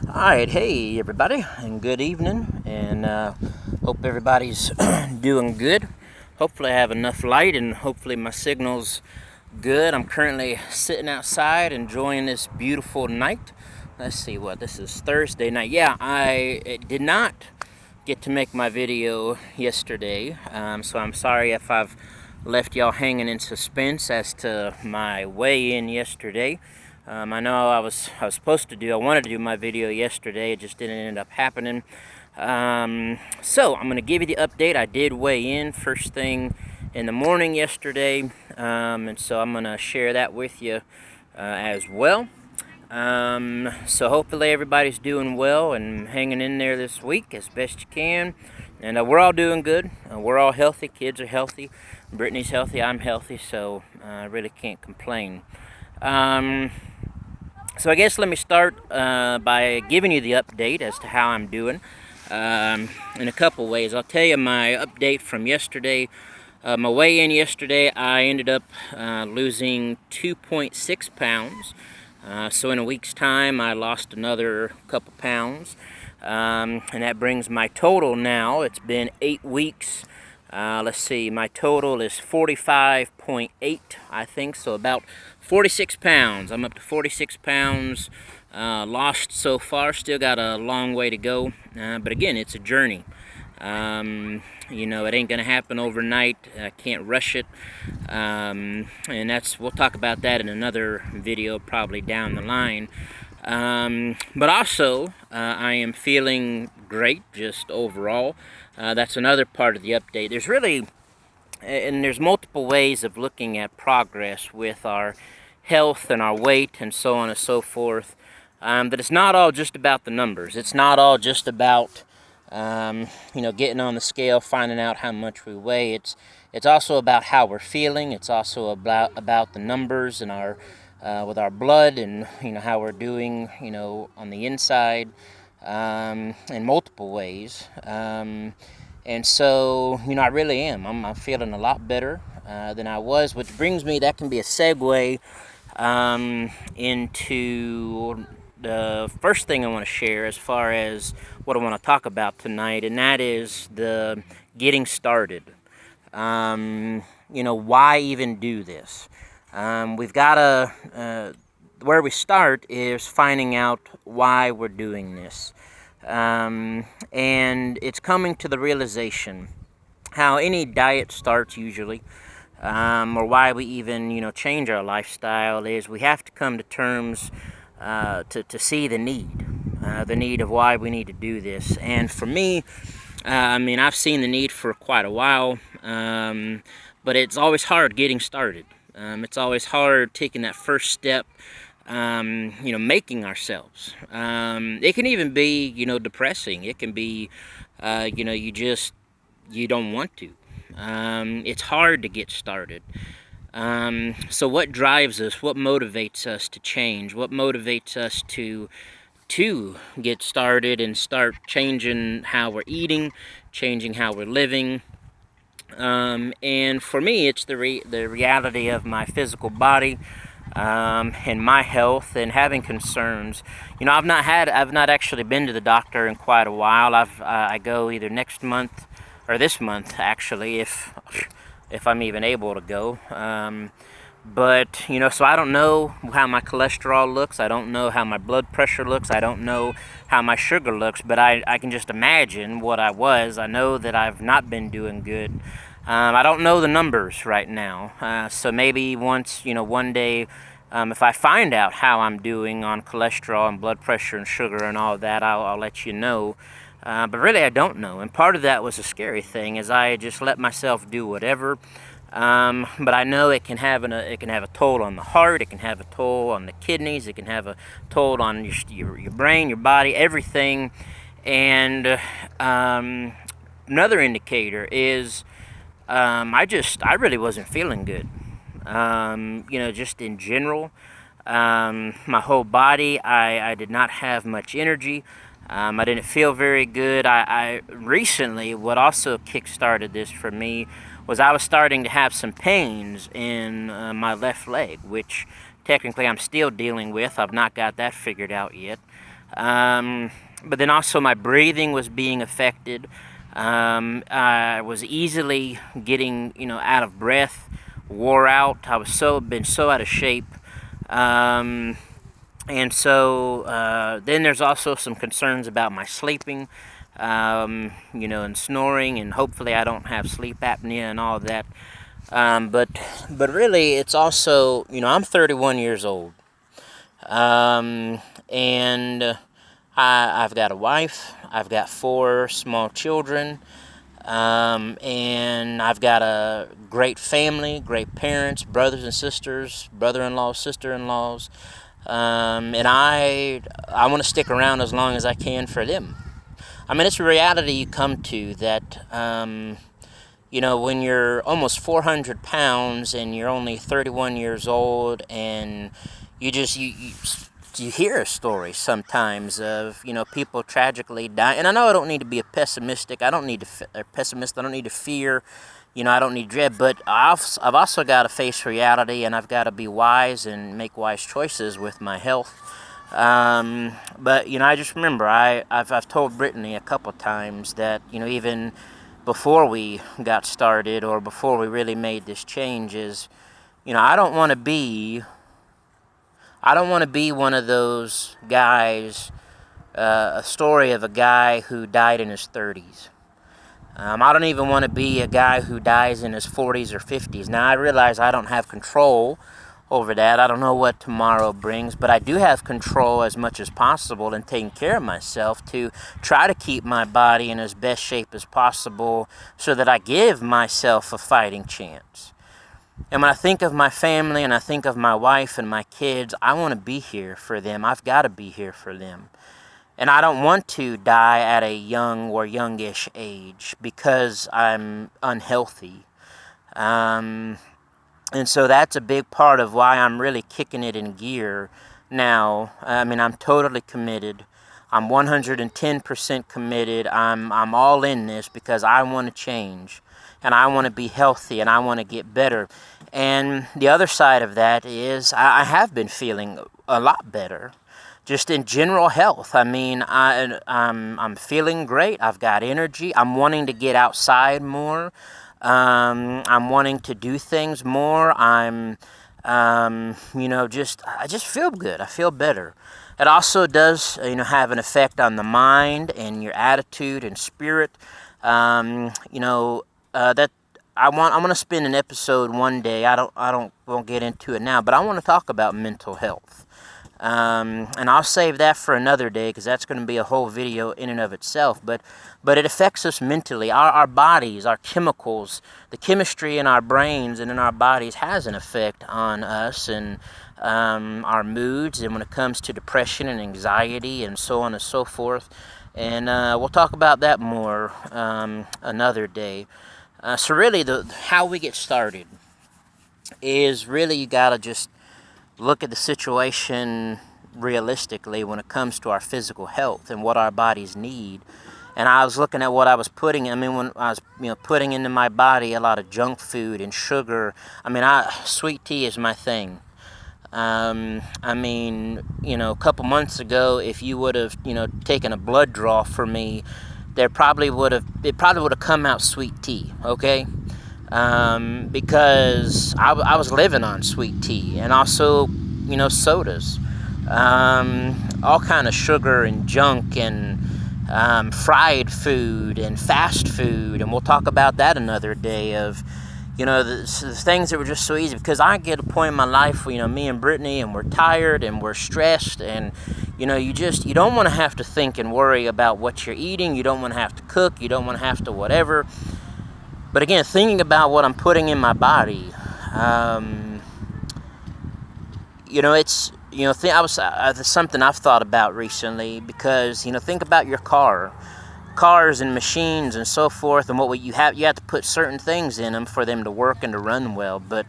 Alright, hey everybody, and good evening, and hope everybody's doing good. Hopefully I have enough light, and hopefully my signal's good. I'm currently sitting outside enjoying this beautiful night. Let's see what, this is Thursday night. Yeah, I did not get to make my video yesterday, so I'm sorry if I've left y'all hanging in suspense as to my weigh-in yesterday. I know I was supposed to do, I wanted to do my video yesterday, it just didn't end up happening. So I'm going to give you the update. I did weigh in first thing in the morning yesterday, and so I'm going to share that with you as well. So hopefully everybody's doing well and hanging in there this week as best you can. And we're all doing good. We're all healthy. Kids are healthy. Brittany's healthy. I'm healthy. So I really can't complain. So I guess let me start by giving you the update as to how I'm doing in a couple ways. I'll tell you my update from yesterday. My weigh-in yesterday, I ended up losing 2.6 pounds. So in a week's time, I lost another couple pounds. And that brings my total now. It's been 8 weeks. Let's see, my total is 45.8, I think, so about 46 pounds. I'm up to 46 pounds lost so far. Still got a long way to go, but again, it's a journey. You know, it ain't gonna happen overnight. I can't rush it, and we'll talk about that in another video probably down the line. But also, I am feeling great just overall. That's another part of the update. There's multiple ways of looking at progress with our health and our weight and so on and so forth. That it's not all just about the numbers. It's not all just about getting on the scale, finding out how much we weigh. It's also about how we're feeling. It's also about the numbers and our with our blood, and how we're doing on the inside, in multiple ways. And so I really am. I'm feeling a lot better than I was, which brings me, that can be a segue into the first thing I want to share as far as what I want to talk about tonight, and that is the getting started. Why even do this? We've got to, where we start is finding out why we're doing this. And it's coming to the realization how any diet starts usually, or why we even, change our lifestyle, is we have to come to terms to see the need of why we need to do this. And for me, I've seen the need for quite a while, but it's always hard getting started. It's always hard taking that first step, making ourselves. It can even be, depressing. It can be, you don't want to. It's hard to get started. So what drives us? What motivates us to change? What motivates us to get started and start changing how we're eating, changing how we're living? And for me, it's the reality of my physical body, and my health, and having concerns. I've not actually been to the doctor in quite a while. I go either next month or this month, actually, if I'm even able to go. But so I don't know how my cholesterol looks. I don't know how my blood pressure looks. I don't know how my sugar looks, but I can just imagine what I was. I know that I've not been doing good. I don't know the numbers right now. So maybe once, one day, if I find out how I'm doing on cholesterol and blood pressure and sugar and all that, I'll let you know. But really, I don't know. And part of that was a scary thing, is I just let myself do whatever. But I know it can have a toll on the heart. It can have a toll on the kidneys. It can have a toll on your brain, your body, everything. And another indicator is I really wasn't feeling good. Just in general, my whole body, I did not have much energy. I didn't feel very good. I recently, what also kick-started this for me, was I was starting to have some pains in my left leg, which technically I'm still dealing with. I've not got that figured out yet. But then also my breathing was being affected. I was easily getting, out of breath, wore out. I was been so out of shape. Um, and so then there's also some concerns about my sleeping, and snoring, and hopefully I don't have sleep apnea and all of that. But really, it's also, I'm 31 years old, and I've got a wife, I've got 4 small children, and I've got a great family, great parents, brothers and sisters, brother-in-laws, sister-in-laws, and I want to stick around as long as I can for them. I mean, it's a reality you come to that, when you're almost 400 pounds and you're only 31 years old, and you hear a story sometimes of, people tragically die. And I know I don't need to be a pessimistic. I don't need to a pessimist. I don't need to fear. I don't need dread. But I've also got to face reality, and I've got to be wise and make wise choices with my health. But I just remember I've told Brittany a couple times that even before we got started, or before we really made this change, is I don't want to be one of those guys, a story of a guy who died in his 30s. I don't even want to be a guy who dies in his 40s or 50s. Now, I realize I don't have control over that. I don't know what tomorrow brings, but I do have control as much as possible in taking care of myself to try to keep my body in as best shape as possible so that I give myself a fighting chance. And when I think of my family and I think of my wife and my kids, I want to be here for them. I've got to be here for them. And I don't want to die at a young or youngish age because I'm unhealthy. And so that's a big part of why I'm really kicking it in gear now. I mean, I'm totally committed. I'm 110% committed. I'm all in this because I want to change. And I want to be healthy, and I want to get better. And the other side of that is I have been feeling a lot better, just in general health. I mean, I'm feeling great. I've got energy. I'm wanting to get outside more. I'm wanting to do things more. I just feel good. I feel better. It also does, have an effect on the mind and your attitude and spirit. That I want to spend an episode one day. Won't get into it now, but I want to talk about mental health. And I'll save that for another day because that's going to be a whole video in and of itself. But it affects us mentally. Our bodies, our chemicals, the chemistry in our brains and in our bodies has an effect on us and our moods, and when it comes to depression and anxiety and so on and so forth. And we'll talk about that more another day. So really, how we get started is really you got to just look at the situation realistically when it comes to our physical health and what our bodies need. And I was looking at what I was putting. I mean, when I was putting into my body a lot of junk food and sugar. I mean, sweet tea is my thing. A couple months ago, if you would have taken a blood draw for me, it probably would have come out sweet tea, okay? Because I was living on sweet tea, and also, sodas, all kind of sugar and junk and fried food and fast food, and we'll talk about that another day of, the things that were just so easy. Because I get a point in my life where, me and Brittany, and we're tired and we're stressed, and you don't want to have to think and worry about what you're eating. You don't want to have to cook. You don't want to have to whatever. But again, thinking about what I'm putting in my body, it's something I've thought about recently. Because think about your cars and machines and so forth, and what you have to put certain things in them for them to work and to run well. But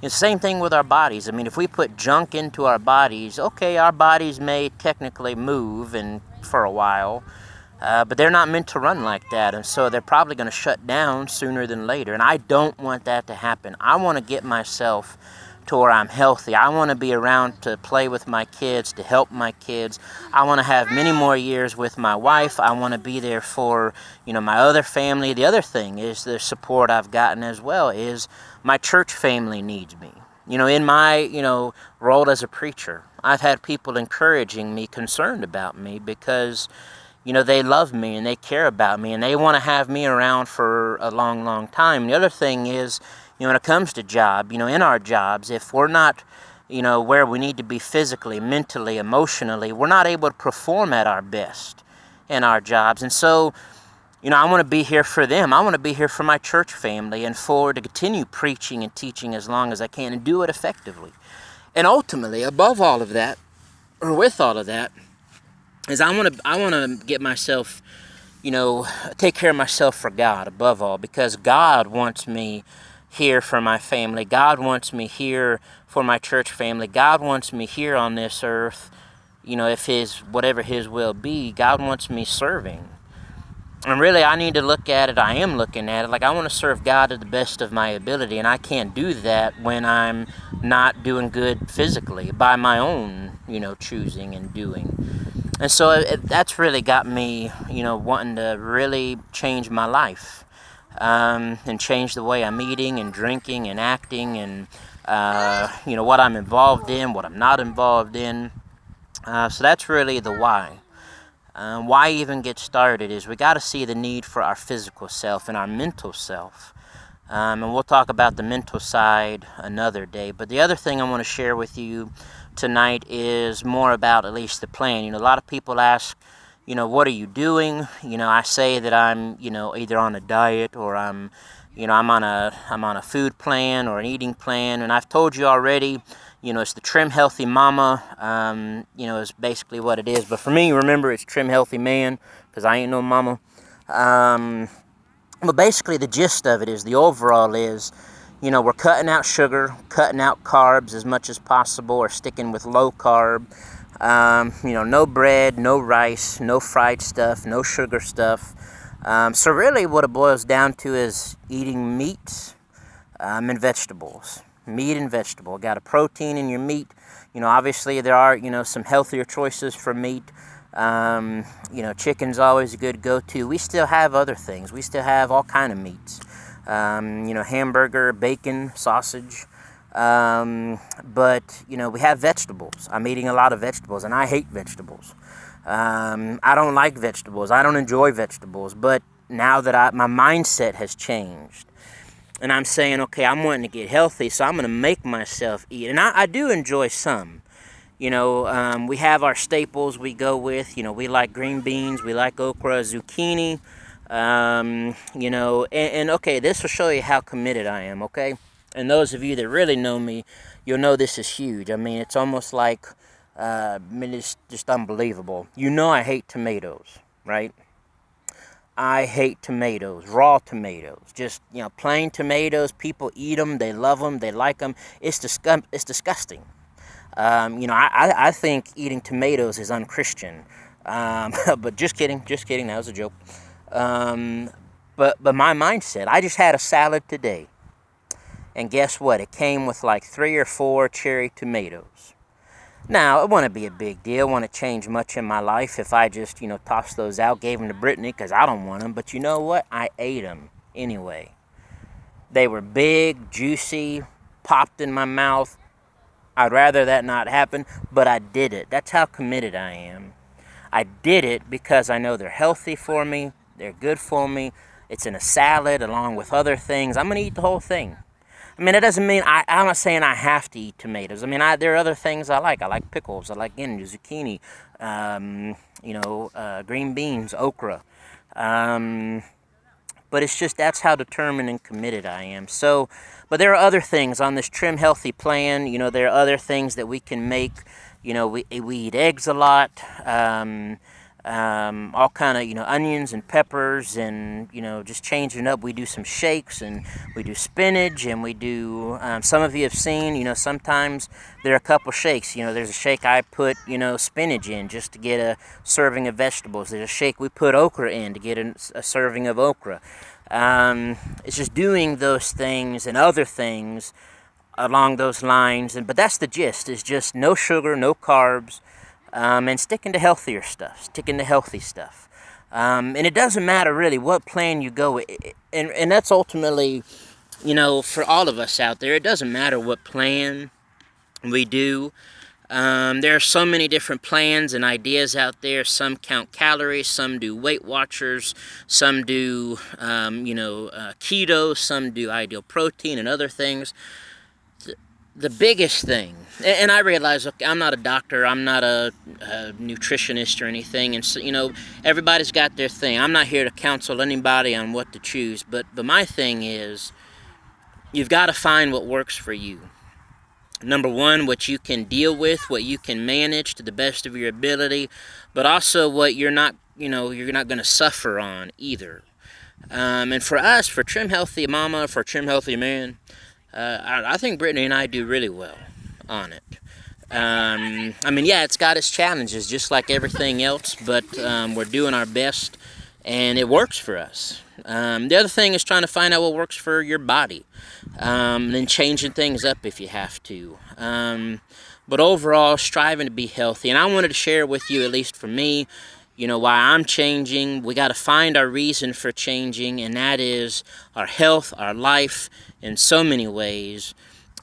it's the same thing with our bodies. I mean, if we put junk into our bodies, okay, our bodies may technically move and for a while, but they're not meant to run like that, and so they're probably going to shut down sooner than later. And I don't want that to happen. I want to get myself to where I'm healthy. I want to be around to play with my kids, to help my kids. I want to have many more years with my wife. I want to be there for, my other family. The other thing is the support I've gotten as well is my church family needs me. In my, role as a preacher, I've had people encouraging me, concerned about me because, they love me and they care about me and they want to have me around for a long, long time. The other thing is, when it comes to job, in our jobs, if we're not, where we need to be physically, mentally, emotionally, we're not able to perform at our best in our jobs. And so, I want to be here for them. I want to be here for my church family and to continue preaching and teaching as long as I can and do it effectively. And ultimately, above all of that, or with all of that, is I want to get myself, take care of myself for God above all, because God wants me here for my family. God wants me here for my church family. God wants me here on this earth, if whatever His will be, God wants me serving. And really, I need to look at it, I am looking at it, like I want to serve God to the best of my ability, and I can't do that when I'm not doing good physically by my own, choosing and doing. And so that's really got me, wanting to really change my life, and change the way I'm eating and drinking and acting and, what I'm involved in, what I'm not involved in. So that's really the why. Why even get started is we got to see the need for our physical self and our mental self. And we'll talk about the mental side another day. But the other thing I want to share with you tonight is more about at least the plan. A lot of people ask, what are you doing? I say that I'm, either on a diet or I'm on a food plan or an eating plan. And I've told you already, it's the Trim Healthy Mama, is basically what it is. But for me, remember, it's Trim Healthy Man, because I ain't no mama. But basically the gist of it is, the overall is, we're cutting out sugar, cutting out carbs as much as possible, or sticking with low carb. No bread, no rice, no fried stuff, no sugar stuff. So really what it boils down to is eating meat and vegetables. Meat and vegetable. Got a protein in your meat. Obviously there are, some healthier choices for meat. Chicken's always a good go-to. We still have other things. We still have all kind of meats. Hamburger, bacon, sausage. But, we have vegetables. I'm eating a lot of vegetables, and I hate vegetables. I don't like vegetables. I don't enjoy vegetables. But now that my mindset has changed, and I'm saying, okay, I'm wanting to get healthy, so I'm going to make myself eat. And I do enjoy some. We have our staples we go with. We like green beans, we like okra, zucchini. And okay, this will show you how committed I am, okay? And those of you that really know me, you'll know this is huge. I mean, it's almost like, it's just unbelievable. I hate tomatoes, right? I hate tomatoes, raw tomatoes, just, plain tomatoes. People eat them, they love them, they like them. It's disgusting. I think eating tomatoes is unchristian. But just kidding, that was a joke. But my mindset, I just had a salad today. And guess what? It came with like 3 or 4 cherry tomatoes. Now, it wouldn't be a big deal. It wouldn't change much in my life if I just, tossed those out, gave them to Brittany because I don't want them. But you know what? I ate them anyway. They were big, juicy, popped in my mouth. I'd rather that not happen, but I did it. That's how committed I am. I did it because I know they're healthy for me. They're good for me. It's in a salad along with other things. I'm going to eat the whole thing. I mean, it doesn't mean, I'm not saying I have to eat tomatoes. I mean, there are other things I like. I like pickles. I like, zucchini, green beans, okra. But it's just, that's how determined and committed I am. So, but there are other things on this Trim Healthy plan. There are other things that we can make. We eat eggs a lot. All kind of, onions and peppers and, just changing up. We do some shakes and we do spinach and we do, some of you have seen, sometimes there are a couple shakes. There's a shake I put, spinach in just to get a serving of vegetables. There's a shake we put okra in to get a serving of okra. It's just doing those things and other things along those lines. But that's the gist, is just no sugar, no carbs, and sticking to healthier stuff, sticking to healthy stuff. And it doesn't matter really what plan you go with. And that's ultimately, for all of us out there, it doesn't matter what plan we do. There are so many different plans and ideas out there. Some count calories, some do Weight Watchers, some do, keto, some do ideal protein and other things. The biggest thing, and I realize, look, I'm not a doctor, I'm not a nutritionist or anything, and so, everybody's got their thing. I'm not here to counsel anybody on what to choose, but my thing is, you've got to find what works for you. Number one, what you can deal with, what you can manage to the best of your ability, but also what you're not going to suffer on either. And for us, for Trim Healthy Mama, for Trim Healthy Man, I think Brittany and I do really well on it. Yeah, it's got its challenges, just like everything else, but we're doing our best, and it works for us. The other thing is trying to find out what works for your body, then changing things up if you have to. But overall, striving to be healthy. And I wanted to share with you, at least for me, why I'm changing. We got to find our reason for changing, and that is our health, our life, in so many ways.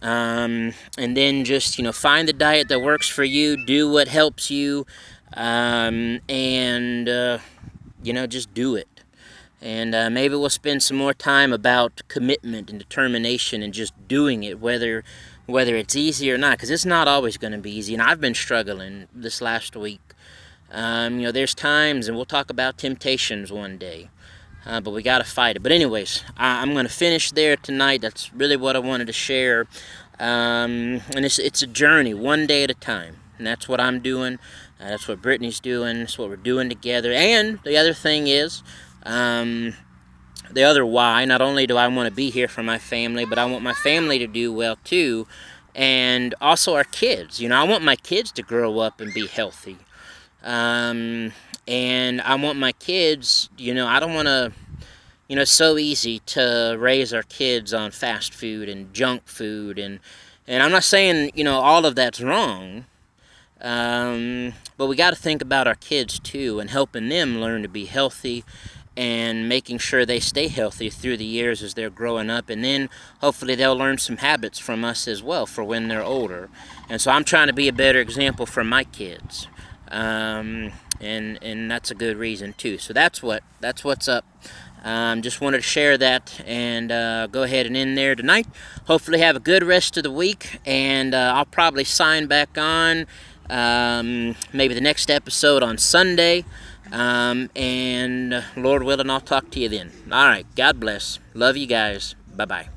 And then just, find the diet that works for you, do what helps you, just do it. And maybe we'll spend some more time about commitment and determination and just doing it, whether it's easy or not, because it's not always going to be easy. And I've been struggling this last week. There's times, and we'll talk about temptations one day, but we got to fight it. But anyways, I'm going to finish there tonight. That's really what I wanted to share. And it's a journey, one day at a time. And that's what I'm doing. That's what Brittany's doing. That's what we're doing together. And the other thing is, the other why, not only do I want to be here for my family, but I want my family to do well too. And also our kids. I want my kids to grow up and be healthy. And I want my kids, I don't want to, it's so easy to raise our kids on fast food and junk food, and I'm not saying, all of that's wrong, but we got to think about our kids too, and helping them learn to be healthy, and making sure they stay healthy through the years as they're growing up, and then hopefully they'll learn some habits from us as well for when they're older. And so I'm trying to be a better example for my kids. And that's a good reason too. So that's what's up. Just wanted to share that, and go ahead and end there tonight. Hopefully have a good rest of the week, and I'll probably sign back on maybe the next episode on Sunday, and Lord willing, I'll talk to you then. All right, God bless. Love you guys. Bye-bye.